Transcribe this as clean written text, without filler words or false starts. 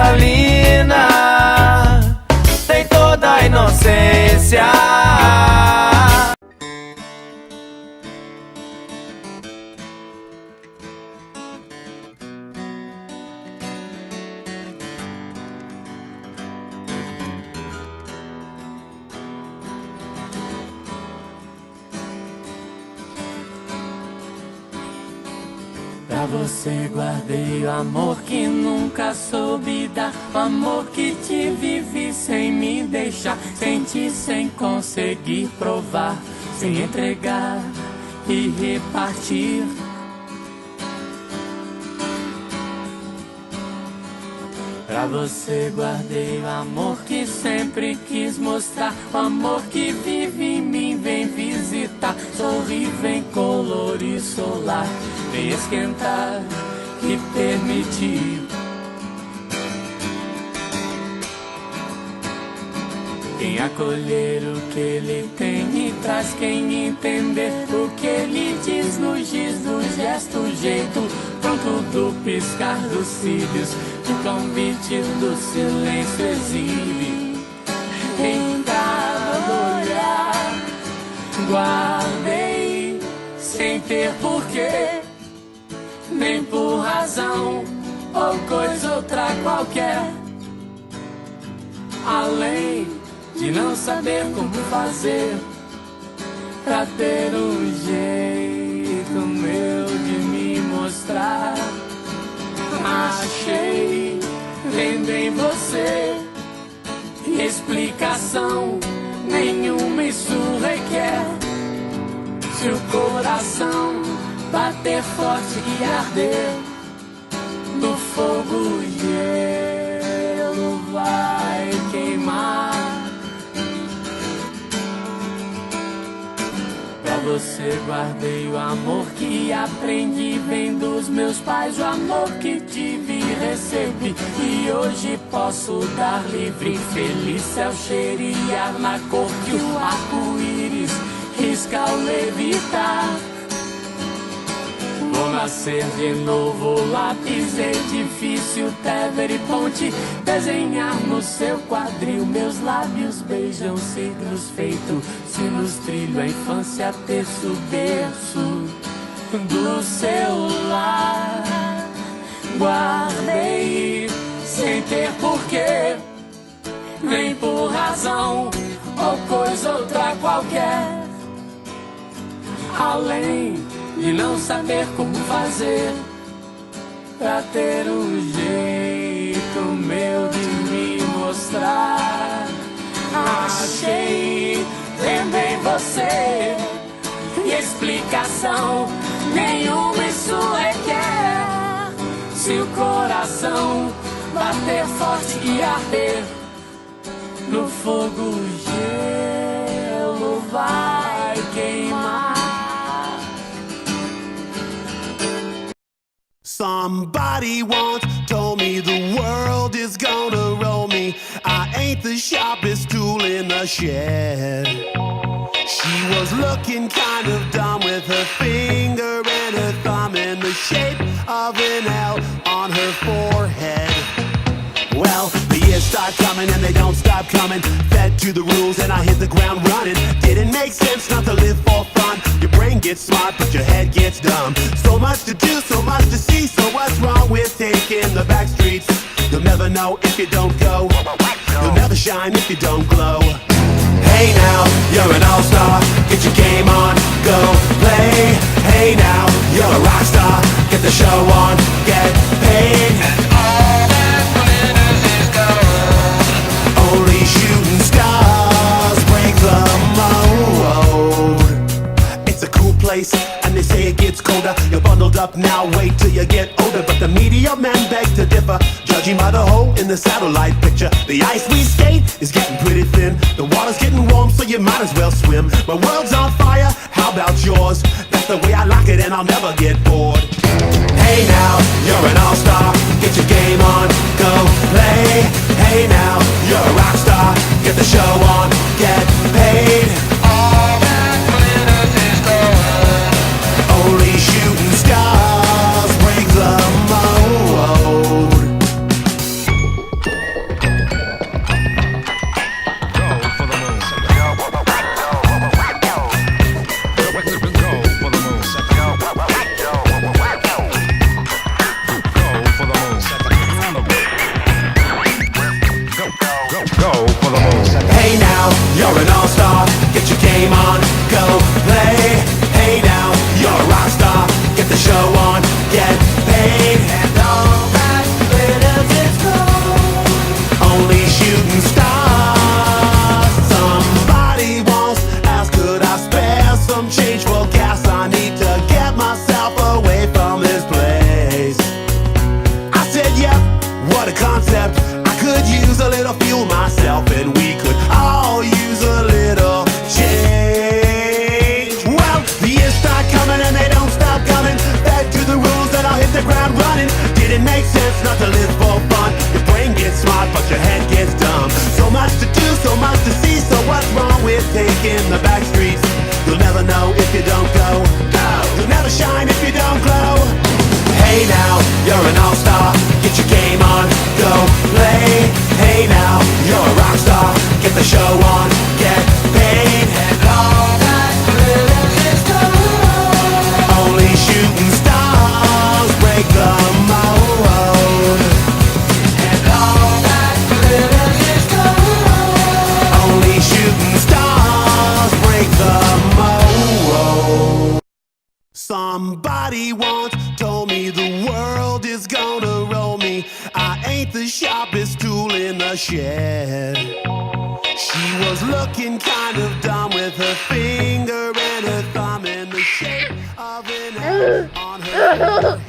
cristalina, tem toda a inocência. Pra você guardei o amor que nunca soube dar, o amor que te vivi sem me deixar, senti sem conseguir provar, sem entregar e repartir. Pra você guardei o amor que sempre quis mostrar, o amor que vive em mim, vem visitar, sorri, vem colorir solar, vem esquentar e permitir. Quem acolher o que ele tem e traz quem entender o que ele diz no giz do gesto, jeito pronto do piscar dos cílios, de convite do silêncio exibe. Em cada olhar guardei sem ter porquê, nem por razão ou coisa outra qualquer, além de não saber como fazer pra ter um jeito meu de me mostrar. Achei vendo em você explicação nenhuma, isso requer. Se o coração bater forte e arder no fogo, o gelo vai queimar. Pra você guardei o amor que aprendi, vem dos meus pais, o amor que tive e recebi, e hoje posso dar livre, feliz céu cheirar na cor que o arco-íris risca ao levitar. Vou nascer de novo, lápis, edifício, Tever e ponte, desenhar no seu quadril, meus lábios beijam signos feitos, sinos trilho a infância, terço, berço do seu lar. Guardei sem ter porquê, nem por razão ou coisa outra qualquer, além de não saber como fazer pra ter um jeito meu de me mostrar. Achei vendo em você explicação nenhuma, isso requer. Se o coração bater forte e arder no fogo, o gelo vai queimar. Somebody once told me the world is gonna roll me. I ain't the sharpest tool in the shed. She was looking kind of dumb with her finger and her thumb in the shape of an L on her forehead. Well, the years start coming and they don't stop coming. Fed to the rules and I hit the ground running. Didn't make sense not to live for fun. Your brain gets smart but your head gets dumb. So much to do, so much to see. So what's wrong with taking the back streets? You'll never know if you don't go. You'll never shine if you don't glow. Hey now, you're an all-star. Get your game on, go play. Hey now, you're a rock star. Get the show on, get paid. Only shooting stars break the mold. It's a cool place, and they say it gets colder. You're bundled up now, wait till you get older. But the media men beg to differ, judging by the hole in the satellite picture. The ice we skate is getting pretty thin. The water's getting warm, so you might as well swim. My world's on fire, how about yours? That's the way I like it, and I'll never get bored. Hey now, you're an all-star. Get your game on, go play. Hey now, you're a rock star. Get the show on, get paid. All that glitters is gold. Only shooting stars break the mold. could use a little fuel myself, and we could all use a little change. Well, the years start coming and they don't stop coming. Back to the rules that I'll hit the ground running. Didn't make sense not to live for fun. Your brain gets smart, but your head gets dumb. So much to do, so much to see. So what's wrong with taking the back streets? You'll never know if you don't go. You'll never shine if you don't glow. Hey now, you're an all-star. Get your game on, go play. Hey now, you're a rock star. Get the show on, get paid. And all that glitters is gold. Only shooting stars break the mold. And all that glitters is gold. Only shooting stars break the mold. Somebody once told me the world is gonna roll me. I ain't the sharpest tool in the shed. She was looking kind of dumb with her finger and her thumb in the shape of an L on her head.